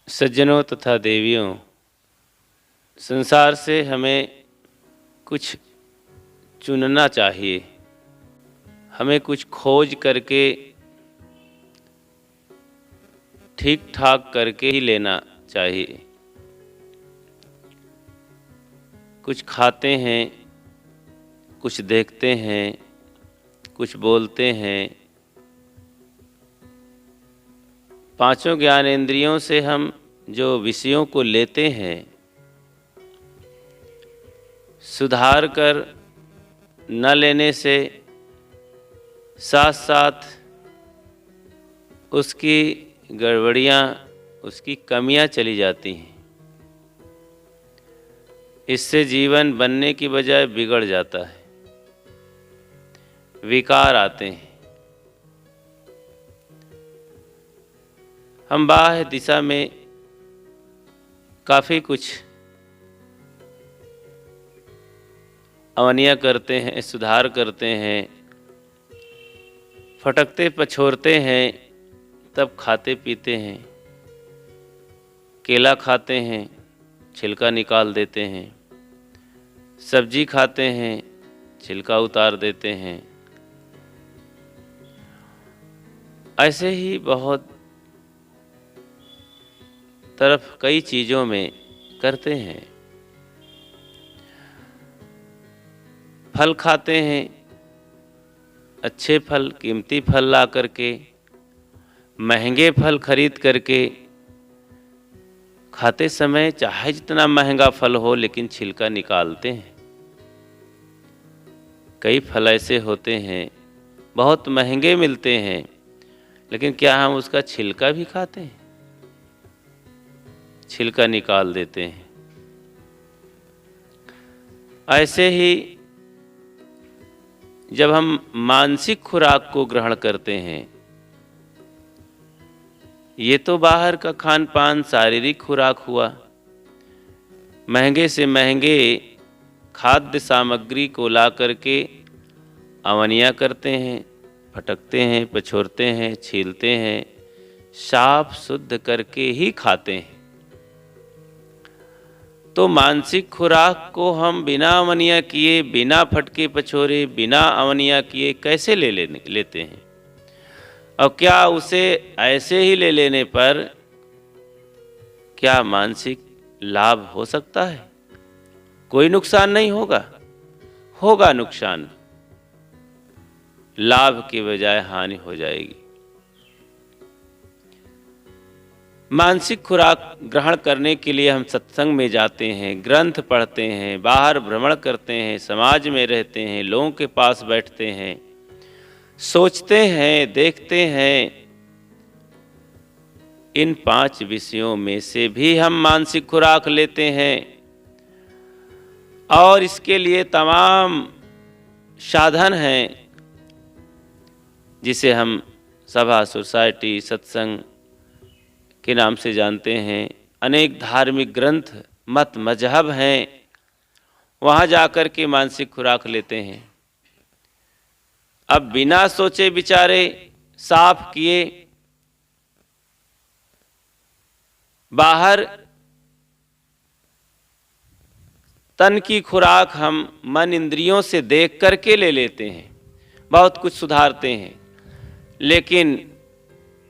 सज्जनों तथा देवियों, संसार से हमें कुछ चुनना चाहिए। हमें कुछ खोज करके ठीक ठाक करके ही लेना चाहिए। कुछ खाते हैं, कुछ देखते हैं, कुछ बोलते हैं। पांचों ज्ञानेंद्रियों से हम जो विषयों को लेते हैं, सुधार कर न लेने से साथ साथ उसकी गड़बड़ियाँ, उसकी कमियाँ चली जाती हैं। इससे जीवन बनने की बजाय बिगड़ जाता है, विकार आते हैं। हम बाह्य दिशा में काफ़ी कुछ अवनियाँ करते हैं, सुधार करते हैं, फटकते पछोरते हैं, तब खाते पीते हैं। केला खाते हैं, छिलका निकाल देते हैं। सब्जी खाते हैं, छिलका उतार देते हैं। ऐसे ही बहुत तरफ कई चीज़ों में करते हैं। फल खाते हैं, अच्छे फल, कीमती फल ला करके, महंगे फल खरीद करके खाते समय चाहे जितना महंगा फल हो, लेकिन छिलका निकालते हैं। कई फल ऐसे होते हैं, बहुत महंगे मिलते हैं, लेकिन क्या हम उसका छिलका भी खाते हैं? छिलका निकाल देते हैं। ऐसे ही जब हम मानसिक खुराक को ग्रहण करते हैं, ये तो बाहर का खान पान शारीरिक खुराक हुआ। महंगे से महंगे खाद्य सामग्री को ला करके अवनियाँ करते हैं, फटकते हैं, पछोरते हैं, छीलते हैं, साफ शुद्ध करके ही खाते हैं। तो मानसिक खुराक को हम बिना अवनियाँ किए, बिना फटके पछोरे, बिना अवनियाँ किए कैसे लेते हैं? और क्या उसे ऐसे ही ले लेने पर क्या मानसिक लाभ हो सकता है? कोई नुकसान नहीं होगा। होगा नुकसान, लाभ के बजाय हानि हो जाएगी। मानसिक खुराक ग्रहण करने के लिए हम सत्संग में जाते हैं, ग्रंथ पढ़ते हैं, बाहर भ्रमण करते हैं, समाज में रहते हैं, लोगों के पास बैठते हैं, सोचते हैं, देखते हैं। इन 5 विषयों में से भी हम मानसिक खुराक लेते हैं, और इसके लिए तमाम साधन हैं, जिसे हम सभा, सोसाइटी, सत्संग के नाम से जानते हैं। अनेक धार्मिक ग्रंथ, मत मजहब हैं, वहाँ जाकर के मानसिक खुराक लेते हैं। अब बिना सोचे विचारे, साफ किए, बाहर तन की खुराक हम मन इंद्रियों से देख करके ले लेते हैं, बहुत कुछ सुधारते हैं, लेकिन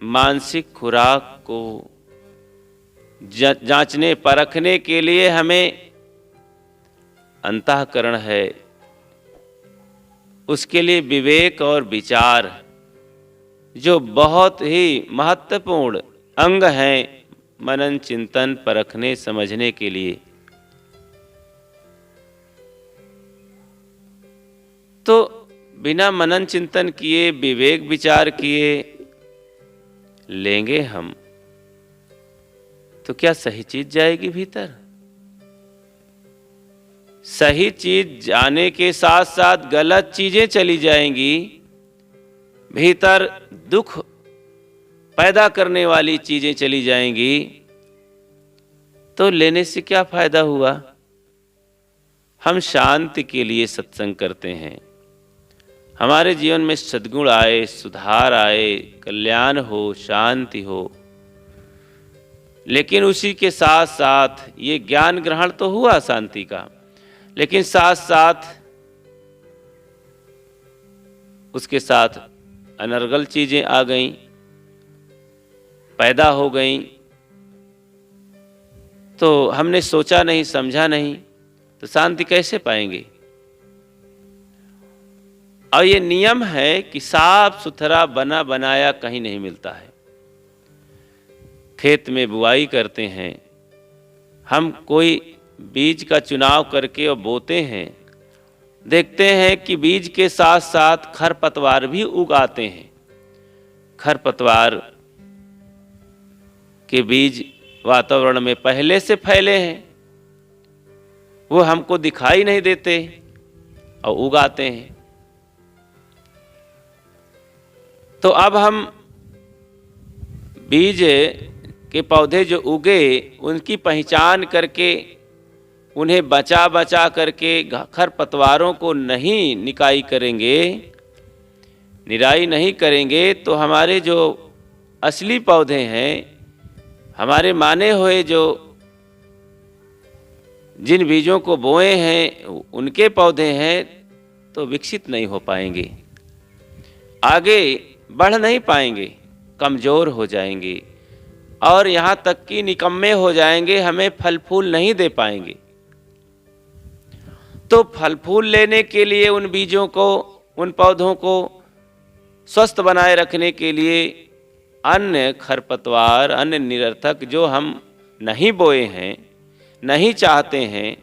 मानसिक खुराक को जांचने परखने के लिए हमें अंतःकरण है। उसके लिए विवेक और विचार, जो बहुत ही महत्वपूर्ण अंग हैं मनन चिंतन परखने समझने के लिए। तो बिना मनन चिंतन किए, विवेक विचार किए लेंगे हम, तो क्या सही चीज जाएगी भीतर? सही चीज जाने के साथ साथ गलत चीजें चली जाएंगी। भीतर दुख पैदा करने वाली चीजें चली जाएंगी, तो लेने से क्या फायदा हुआ? हम शांति के लिए सत्संग करते हैं, हमारे जीवन में सद्गुण आए, सुधार आए, कल्याण हो, शांति हो, लेकिन उसी के साथ साथ ये ज्ञान ग्रहण तो हुआ शांति का, लेकिन साथ साथ उसके साथ अनर्गल चीजें आ गईं, पैदा हो गईं। तो हमने सोचा नहीं, समझा नहीं, तो शांति कैसे पाएंगे? और ये नियम है कि साफ सुथरा बना बनाया कहीं नहीं मिलता है। खेत में बुआई करते हैं हम, कोई बीज का चुनाव करके और बोते हैं, देखते हैं कि बीज के साथ साथ खरपतवार भी उगाते हैं। खरपतवार के बीज वातावरण में पहले से फैले हैं, वो हमको दिखाई नहीं देते और उगाते हैं। तो अब हम बीज के पौधे जो उगे उनकी पहचान करके उन्हें बचा बचा करके खरपतवारों को नहीं निकाई करेंगे, निराई नहीं करेंगे, तो हमारे जो असली पौधे हैं, हमारे माने हुए जो जिन बीजों को बोए हैं उनके पौधे हैं, तो विकसित नहीं हो पाएंगे, आगे बढ़ नहीं पाएंगे, कमज़ोर हो जाएंगे और यहाँ तक कि निकम्मे हो जाएंगे, हमें फल फूल नहीं दे पाएंगे। तो फल फूल लेने के लिए उन बीजों को, उन पौधों को स्वस्थ बनाए रखने के लिए अन्य खरपतवार, अन्य निरर्थक जो हम नहीं बोए हैं, नहीं चाहते हैं,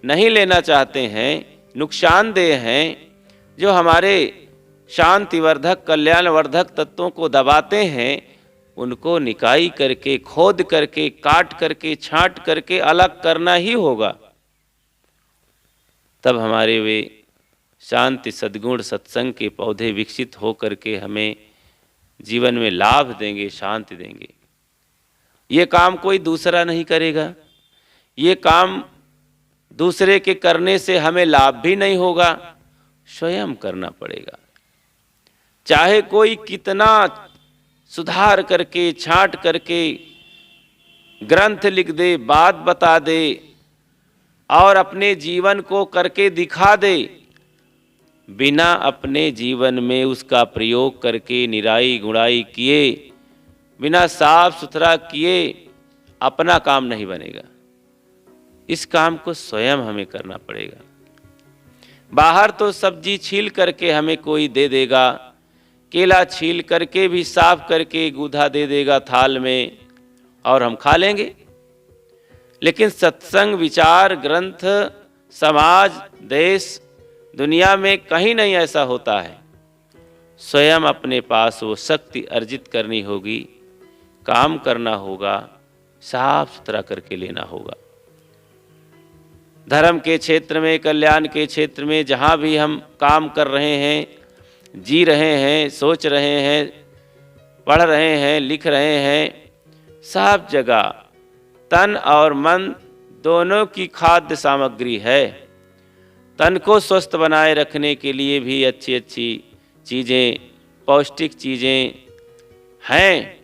नहीं लेना चाहते हैं, नुकसानदेह हैं, जो हमारे शांतिवर्धक, कल्याणवर्धक तत्वों को दबाते हैं, उनको निकाई करके, खोद करके, काट करके, छांट करके अलग करना ही होगा। तब हमारे वे शांति, सद्गुण, सत्संग के पौधे विकसित हो करके हमें जीवन में लाभ देंगे, शांति देंगे। ये काम कोई दूसरा नहीं करेगा, ये काम दूसरे के करने से हमें लाभ भी नहीं होगा, स्वयं करना पड़ेगा। चाहे कोई कितना सुधार करके, छांट करके ग्रंथ लिख दे, बात बता दे और अपने जीवन को करके दिखा दे, बिना अपने जीवन में उसका प्रयोग करके निराई गुड़ाई किए, बिना साफ सुथरा किए अपना काम नहीं बनेगा। इस काम को स्वयं हमें करना पड़ेगा। बाहर तो सब्जी छील करके हमें कोई दे देगा, केला छील करके भी साफ करके गूधा दे देगा थाल में और हम खा लेंगे। लेकिन सत्संग, विचार, ग्रंथ, समाज, देश, दुनिया में कहीं नहीं ऐसा होता है। स्वयं अपने पास वो शक्ति अर्जित करनी होगी, काम करना होगा, साफ सुथरा करके लेना होगा। धर्म के क्षेत्र में, कल्याण के क्षेत्र में जहाँ भी हम काम कर रहे हैं, जी रहे हैं, सोच रहे हैं, पढ़ रहे हैं, लिख रहे हैं, सब जगह तन और मन दोनों की खाद्य सामग्री है। तन को स्वस्थ बनाए रखने के लिए भी अच्छी अच्छी चीज़ें, पौष्टिक चीज़ें हैं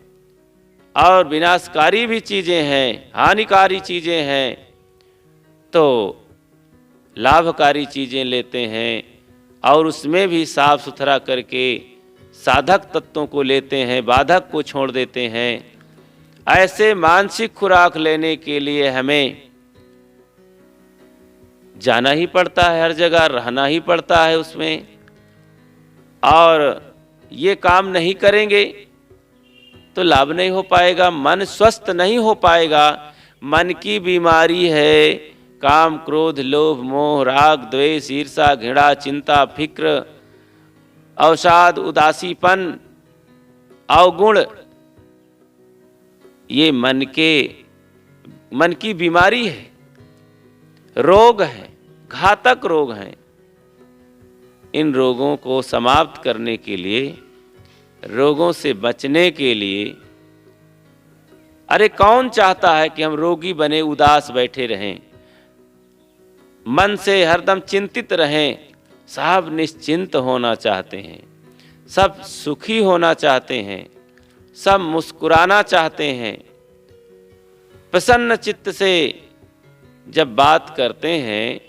और विनाशकारी भी चीज़ें हैं, हानिकारी चीज़ें हैं। तो लाभकारी चीज़ें लेते हैं और उसमें भी साफ सुथरा करके साधक तत्वों को लेते हैं, बाधक को छोड़ देते हैं। ऐसे मानसिक खुराक लेने के लिए हमें जाना ही पड़ता है, हर जगह रहना ही पड़ता है उसमें। और ये काम नहीं करेंगे तो लाभ नहीं हो पाएगा, मन स्वस्थ नहीं हो पाएगा। मन की बीमारी है काम, क्रोध, लोभ, मोह, राग, द्वेष, ईर्षा, घृणा, चिंता, फिक्र, अवसाद, उदासीपन, अवगुण। ये मन की बीमारी है, रोग है, घातक रोग हैं। इन रोगों को समाप्त करने के लिए, रोगों से बचने के लिए, अरे कौन चाहता है कि हम रोगी बने, उदास बैठे रहें, मन से हरदम चिंतित रहें? सब निश्चिंत होना चाहते हैं, सब सुखी होना चाहते हैं, सब मुस्कुराना चाहते हैं। प्रसन्न चित्त से जब बात करते हैं,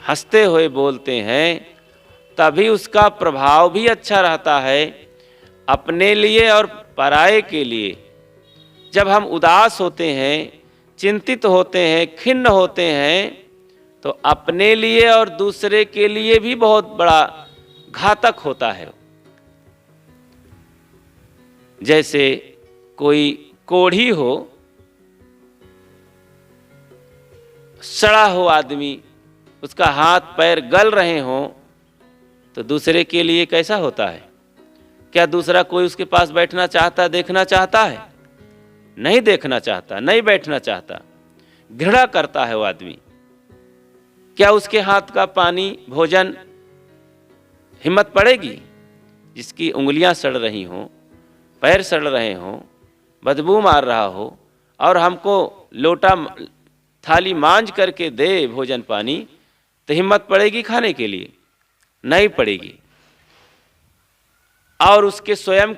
हंसते हुए बोलते हैं, तभी उसका प्रभाव भी अच्छा रहता है अपने लिए और पराये के लिए। जब हम उदास होते हैं, चिंतित होते हैं, खिन्न होते हैं, तो अपने लिए और दूसरे के लिए भी बहुत बड़ा घातक होता है। जैसे कोई कोढ़ी हो, सड़ा हो आदमी, उसका हाथ पैर गल रहे हों, तो दूसरे के लिए कैसा होता है? क्या दूसरा कोई उसके पास बैठना चाहता, देखना चाहता है? नहीं देखना चाहता, नहीं बैठना चाहता, घृणा करता है वो आदमी। क्या उसके हाथ का पानी, भोजन हिम्मत पड़ेगी? जिसकी उंगलियां सड़ रही हों, पैर सड़ रहे हों, बदबू मार रहा हो, और हमको लोटा थाली मांझ करके दे भोजन पानी, तो हिम्मत पड़ेगी खाने के लिए? नहीं पड़ेगी। और उसके स्वयं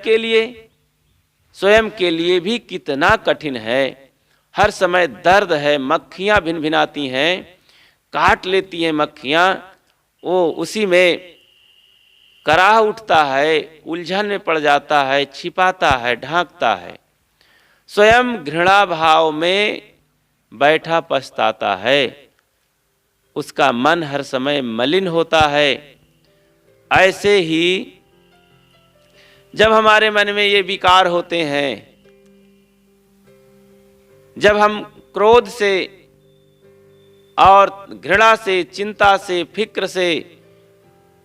के लिए भी कितना कठिन है। हर समय दर्द है, मक्खियां भिनभिनाती हैं, काट लेती हैं मक्खियां, वो उसी में कराह उठता है, उलझन में पड़ जाता है, छिपाता है, ढांकता है, स्वयं घृणा भाव में बैठा पछताता है, उसका मन हर समय मलिन होता है। ऐसे ही जब हमारे मन में ये विकार होते हैं, जब हम क्रोध से और घृणा से, चिंता से, फिक्र से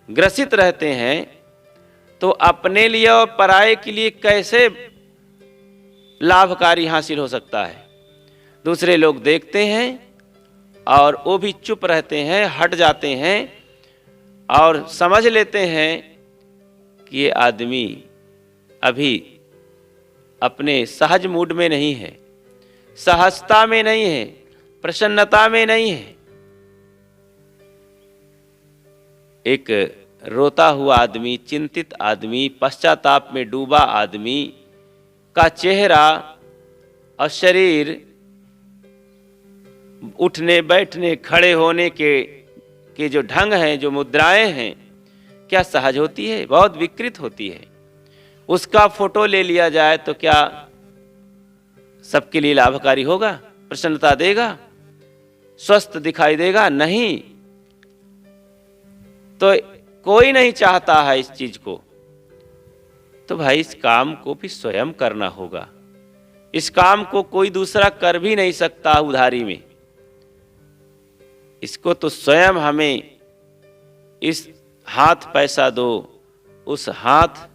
ग्रसित रहते हैं, तो अपने लिए और पराये के लिए कैसे लाभकारी हासिल हो सकता है? दूसरे लोग देखते हैं और वो भी चुप रहते हैं, हट जाते हैं और समझ लेते हैं कि ये आदमी अभी अपने सहज मूड में नहीं है, सहजता में नहीं है, प्रसन्नता में नहीं है। एक रोता हुआ आदमी, चिंतित आदमी, पश्चाताप में डूबा आदमी का चेहरा और शरीर, उठने बैठने खड़े होने के जो ढंग हैं, जो मुद्राएं हैं, क्या सहज होती है? बहुत विकृत होती है। उसका फोटो ले लिया जाए तो क्या सबके लिए लाभकारी होगा? प्रसन्नता देगा? स्वस्थ दिखाई देगा? नहीं। तो कोई नहीं चाहता है इस चीज को। तो भाई इस काम को भी स्वयं करना होगा। इस काम को कोई दूसरा कर भी नहीं सकता उधारी में। इसको तो स्वयं हमें, इस हाथ पैसा दो, उस हाथ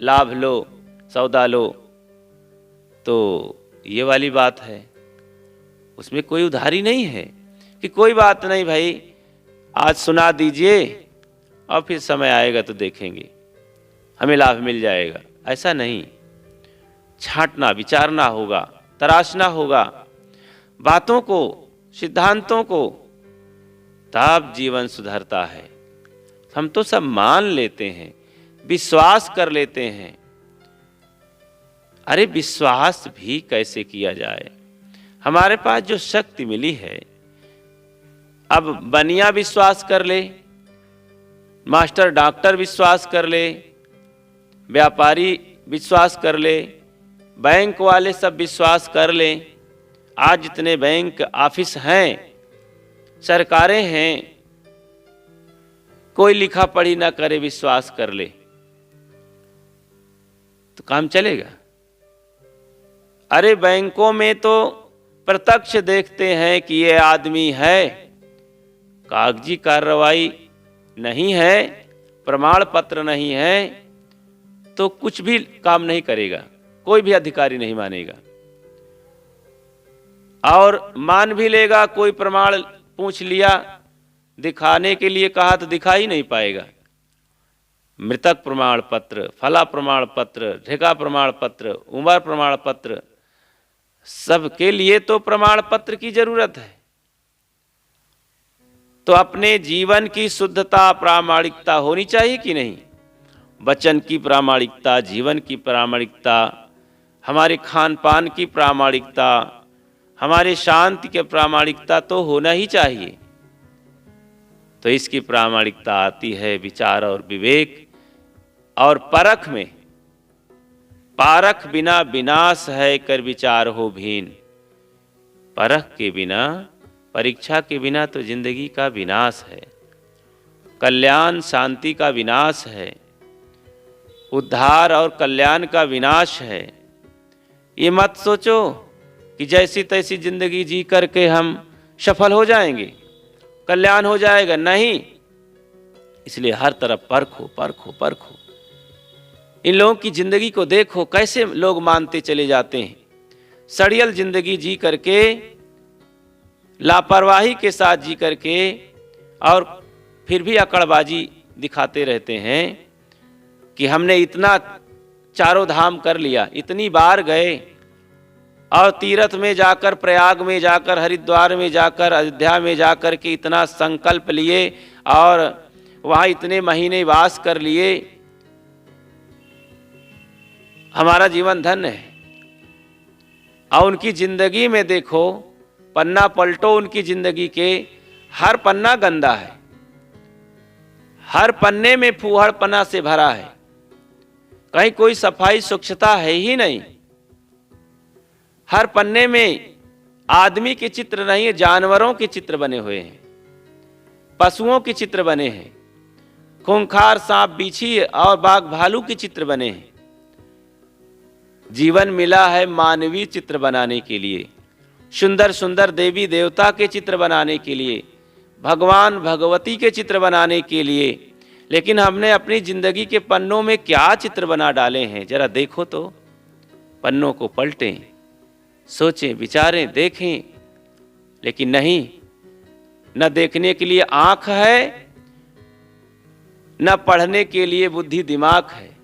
लाभ लो, सौदा लो, तो ये वाली बात है। उसमें कोई उधारी नहीं है कि कोई बात नहीं भाई, आज सुना दीजिए और फिर समय आएगा तो देखेंगे, हमें लाभ मिल जाएगा। ऐसा नहीं, छांटना, विचारना होगा, तराशना होगा बातों को, सिद्धांतों को, तब जीवन सुधरता है। हम तो सब मान लेते हैं, विश्वास कर लेते हैं। अरे विश्वास भी कैसे किया जाए? हमारे पास जो शक्ति मिली है, अब बनिया विश्वास कर ले, मास्टर डॉक्टर विश्वास कर ले, व्यापारी विश्वास कर ले, बैंक वाले सब विश्वास कर ले। आज जितने बैंक ऑफिस हैं, सरकारें हैं, कोई लिखा पढ़ी ना करे, विश्वास कर ले तो काम चलेगा? अरे बैंकों में तो प्रत्यक्ष देखते हैं कि ये आदमी है, कागजी कार्रवाई नहीं है, प्रमाण पत्र नहीं है, तो कुछ भी काम नहीं करेगा, कोई भी अधिकारी नहीं मानेगा। और मान भी लेगा, कोई प्रमाण पूछ लिया, दिखाने के लिए कहा तो दिखा ही नहीं पाएगा। मृतक प्रमाण पत्र, फला प्रमाण पत्र, ढेका प्रमाण पत्र, उम्र प्रमाण पत्र, सबके लिए तो प्रमाण पत्र की जरूरत है। तो अपने जीवन की शुद्धता, प्रामाणिकता होनी चाहिए कि नहीं? वचन की प्रामाणिकता, जीवन की प्रामाणिकता, हमारे खान पान की प्रामाणिकता, हमारे शांति की प्रामाणिकता तो होना ही चाहिए। तो इसकी प्रामाणिकता आती है विचार और विवेक और परख में। पारख बिना विनाश है, कर विचार हो भीन। परख के बिना, परीक्षा के बिना तो जिंदगी का विनाश है, कल्याण शांति का विनाश है, उद्धार और कल्याण का विनाश है। ये मत सोचो कि जैसी तैसी जिंदगी जी करके हम सफल हो जाएंगे, कल्याण हो जाएगा, नहीं। इसलिए हर तरफ परखो परखो परखो। इन लोगों की जिंदगी को देखो, कैसे लोग मानते चले जाते हैं। सड़ियल जिंदगी जी करके, लापरवाही के साथ जी करके, और फिर भी अकड़बाजी दिखाते रहते हैं कि हमने इतना चारों धाम कर लिया, इतनी बार गए, और तीर्थ में जाकर, प्रयाग में जाकर, हरिद्वार में जाकर, अयोध्या में जाकर के इतना संकल्प लिए और वहाँ इतने महीने वास कर लिए, हमारा जीवन धन्य है। और उनकी जिंदगी में देखो, पन्ना पलटो उनकी जिंदगी के, हर पन्ना गंदा है, हर पन्ने में फूहड़पना से भरा है, कहीं कोई सफाई स्वच्छता है ही नहीं। हर पन्ने में आदमी के चित्र नहीं है, जानवरों के चित्र बने हुए हैं, पशुओं के चित्र बने हैं, खूंखार सांप बिच्छी और बाघ भालू के चित्र बने हैं। जीवन मिला है मानवीय चित्र बनाने के लिए, सुंदर सुंदर देवी देवता के चित्र बनाने के लिए, भगवान भगवती के चित्र बनाने के लिए। लेकिन हमने अपनी जिंदगी के पन्नों में क्या चित्र बना डाले हैं, जरा देखो तो। पन्नों को पलटें, सोचें, विचारें, देखें। लेकिन नहीं, न देखने के लिए आंख है, न पढ़ने के लिए बुद्धि दिमाग है।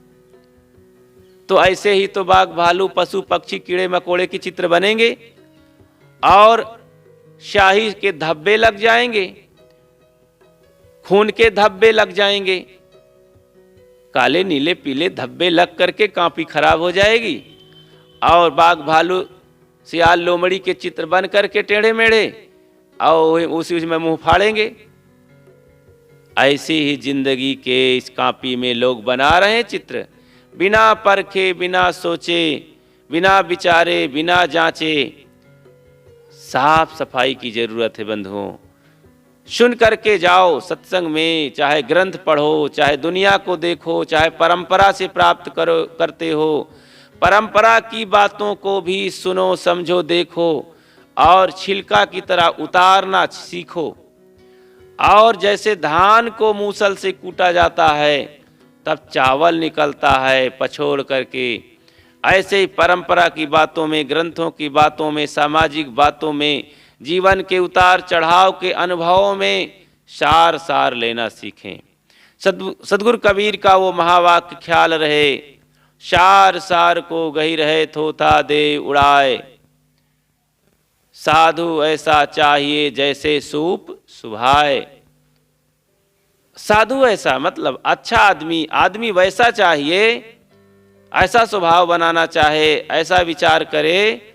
तो ऐसे ही तो बाघ भालू पशु पक्षी कीड़े मकोड़े के चित्र बनेंगे और शाही के धब्बे लग जाएंगे, खून के धब्बे लग जाएंगे, काले नीले पीले धब्बे लग करके कॉपी खराब हो जाएगी। और बाघ भालू सियाल लोमड़ी के चित्र बन करके टेढ़े मेढ़े, और उसी में मुंह फाड़ेंगे। ऐसी ही जिंदगी के इस कॉपी में लोग बना रहे हैं चित्र, बिना परखे, बिना सोचे, बिना विचारे, बिना जांचे। साफ सफाई की जरूरत है बंधुओं। सुन करके जाओ सत्संग में, चाहे ग्रंथ पढ़ो, चाहे दुनिया को देखो, चाहे परंपरा से प्राप्त करते हो, परंपरा की बातों को भी सुनो, समझो, देखो, और छिलका की तरह उतारना सीखो। और जैसे धान को मूसल से कूटा जाता है तब चावल निकलता है पछोड़ करके, ऐसे ही परंपरा की बातों में, ग्रंथों की बातों में, सामाजिक बातों में, जीवन के उतार चढ़ाव के अनुभवों में सार सार लेना सीखें। सद्गुरु कबीर का वो महावाक्य ख्याल रहे, सार सार को गही रहे थोथा दे उड़ाए, साधु ऐसा चाहिए जैसे सूप सुभाए। साधु ऐसा मतलब अच्छा आदमी, आदमी वैसा चाहिए, ऐसा स्वभाव बनाना चाहे, ऐसा विचार करे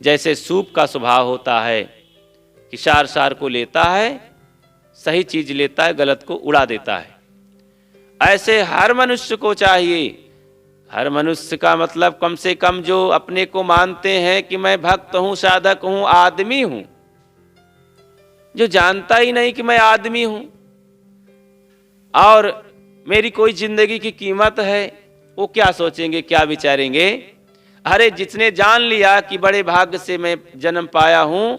जैसे सूप का स्वभाव होता है कि सार सार को लेता है, सही चीज लेता है, गलत को उड़ा देता है। ऐसे हर मनुष्य को चाहिए। हर मनुष्य का मतलब कम से कम जो अपने को मानते हैं कि मैं भक्त हूं, साधक हूं, आदमी हूं, जो जानता ही नहीं कि मैं आदमी हूं और मेरी कोई जिंदगी की कीमत है, वो क्या सोचेंगे, क्या विचारेंगे। अरे जिसने जान लिया कि बड़े भाग्य से मैं जन्म पाया हूं,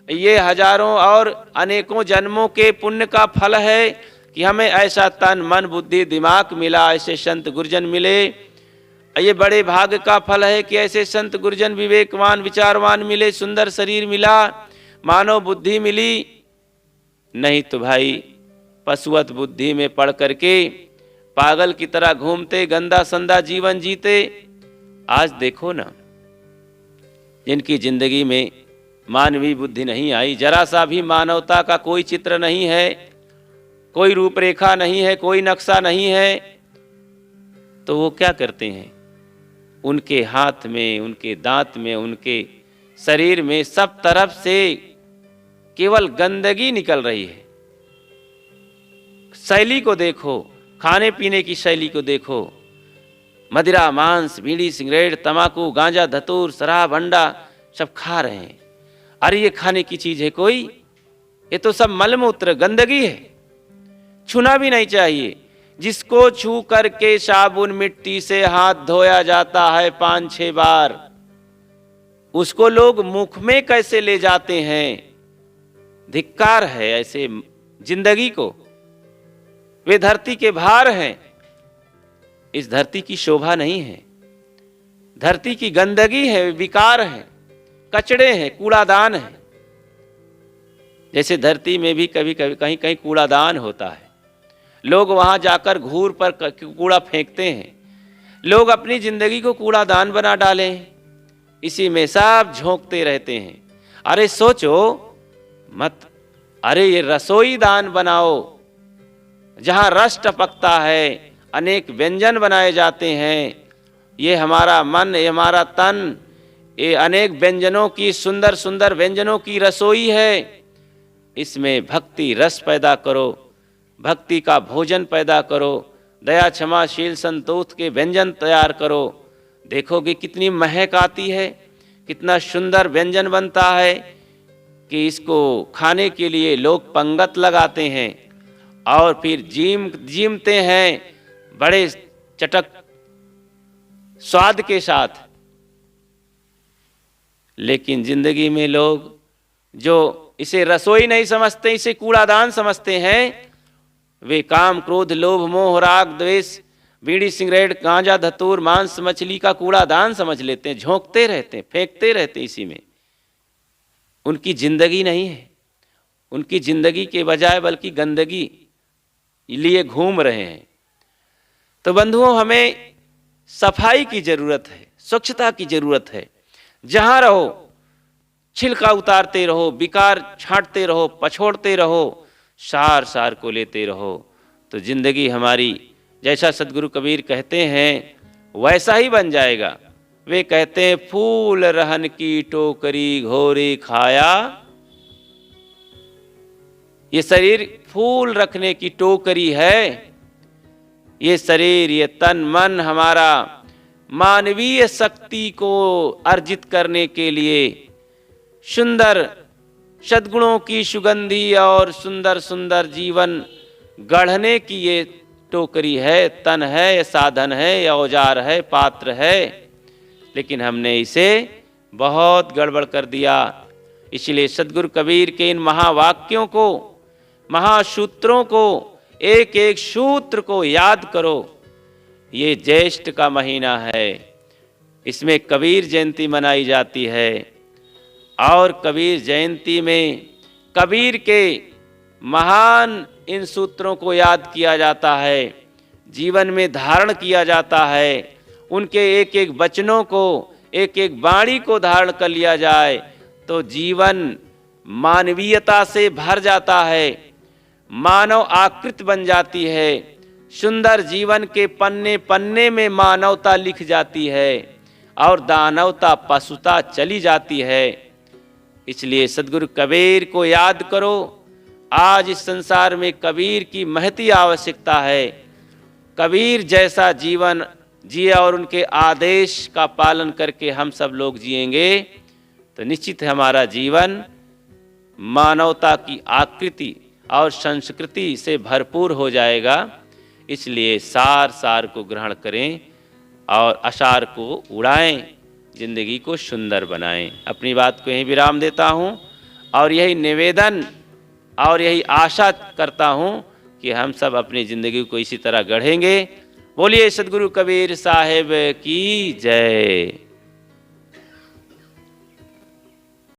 ये हजारों और अनेकों जन्मों के पुण्य का फल है कि हमें ऐसा तन मन बुद्धि दिमाग मिला, ऐसे संत गुरुजन मिले, ये बड़े भाग्य का फल है कि ऐसे संत गुरुजन विवेकवान विचारवान मिले, सुंदर शरीर मिला, मानव बुद्धि मिली। नहीं तो भाई पशुवत बुद्धि में पड़ करके पागल की तरह घूमते, गंदा संदा जीवन जीते। आज देखो ना, जिनकी जिंदगी में मानवीय बुद्धि नहीं आई, जरा सा भी मानवता का कोई चित्र नहीं है, कोई रूपरेखा नहीं है, कोई नक्शा नहीं है, तो वो क्या करते हैं? उनके हाथ में, उनके दांत में, उनके शरीर में सब तरफ से केवल गंदगी निकल रही है। शैली को देखो, खाने पीने की शैली को देखो, मदिरा, मांस, बीड़ी, सिगरेट, तंबाकू, गांजा, धतूर, शराब, अंडा सब खा रहे हैं। अरे ये खाने की चीज है कोई? ये तो सब मलमूत्र गंदगी है, छूना भी नहीं चाहिए। जिसको छू करके साबुन मिट्टी से हाथ धोया जाता है 5-6 बार, उसको लोग मुख में कैसे ले जाते हैं? धिक्कार है ऐसे जिंदगी को। वे धरती के भार हैं, इस धरती की शोभा नहीं है। धरती की गंदगी है, विकार है, कचड़े हैं, कूड़ादान है। जैसे धरती में भी कभी कभी कहीं कहीं कूड़ादान होता है, लोग वहां जाकर घूर पर कूड़ा फेंकते हैं। लोग अपनी जिंदगी को कूड़ादान बना डालें, इसी में सब झोंकते रहते हैं। अरे सोचो मत, अरे ये रसोई दान बनाओ, जहां रस टपकता है, अनेक व्यंजन बनाए जाते हैं। ये हमारा मन, ये हमारा तन, ये अनेक व्यंजनों की, सुंदर सुंदर व्यंजनों की रसोई है। इसमें भक्ति रस पैदा करो, भक्ति का भोजन पैदा करो, दया, क्षमा, शील, संतोष के व्यंजन तैयार करो। देखोगे कितनी महक आती है, कितना सुंदर व्यंजन बनता है कि इसको खाने के लिए लोग पंगत लगाते हैं और फिर जीमते हैं बड़े चटक स्वाद के साथ। लेकिन जिंदगी में लोग जो इसे रसोई नहीं समझते, इसे कूड़ादान समझते हैं, वे काम, क्रोध, लोभ, मोह, राग, द्वेष, बीड़ी, सिगरेट, गांजा, धतूर, मांस, मछली का कूड़ादान समझ लेते हैं, झोंकते रहते हैं, फेंकते रहते हैं इसी में। उनकी जिंदगी नहीं है, उनकी जिंदगी के बजाय बल्कि गंदगी लिए घूम रहे हैं। तो बंधुओं, हमें सफाई की जरूरत है, स्वच्छता की जरूरत है। जहां रहो छिलका उतारते रहो, विकार छांटते रहो, पछोड़ते रहो, सार सार को लेते रहो, तो जिंदगी हमारी जैसा सदगुरु कबीर कहते हैं वैसा ही बन जाएगा। वे कहते हैं, फूल रहन की टोकरी घोरी खाया। ये शरीर फूल रखने की टोकरी है। ये शरीर, ये तन मन हमारा मानवीय शक्ति को अर्जित करने के लिए, सुंदर सद्गुणों की सुगंधी और सुंदर सुंदर जीवन गढ़ने की ये टोकरी है, तन है, ये साधन है, ये औजार है, पात्र है। लेकिन हमने इसे बहुत गड़बड़ कर दिया। इसलिए सद्गुरु कबीर के इन महावाक्यों को, महासूत्रों को, एक एक सूत्र को याद करो। ये ज्येष्ठ का महीना है, इसमें कबीर जयंती मनाई जाती है और कबीर जयंती में कबीर के महान इन सूत्रों को याद किया जाता है, जीवन में धारण किया जाता है। उनके एक एक वचनों को, एक एक वाणी को धारण कर लिया जाए तो जीवन मानवीयता से भर जाता है, मानव आकृत बन जाती है। सुंदर जीवन के पन्ने पन्ने में मानवता लिख जाती है और दानवता, पशुता चली जाती है। इसलिए सद्गुरु कबीर को याद करो। आज इस संसार में कबीर की महती आवश्यकता है। कबीर जैसा जीवन जिए और उनके आदेश का पालन करके हम सब लोग जिएंगे तो निश्चित हमारा जीवन मानवता की आकृति और संस्कृति से भरपूर हो जाएगा। इसलिए सार सार को ग्रहण करें और असार को उड़ाएं, जिंदगी को सुंदर बनाएं। अपनी बात को यहीं विराम देता हूं और यही निवेदन और यही आशा करता हूं कि हम सब अपनी जिंदगी को इसी तरह गढ़ेंगे। बोलिए सद्गुरु कबीर साहिब की जय।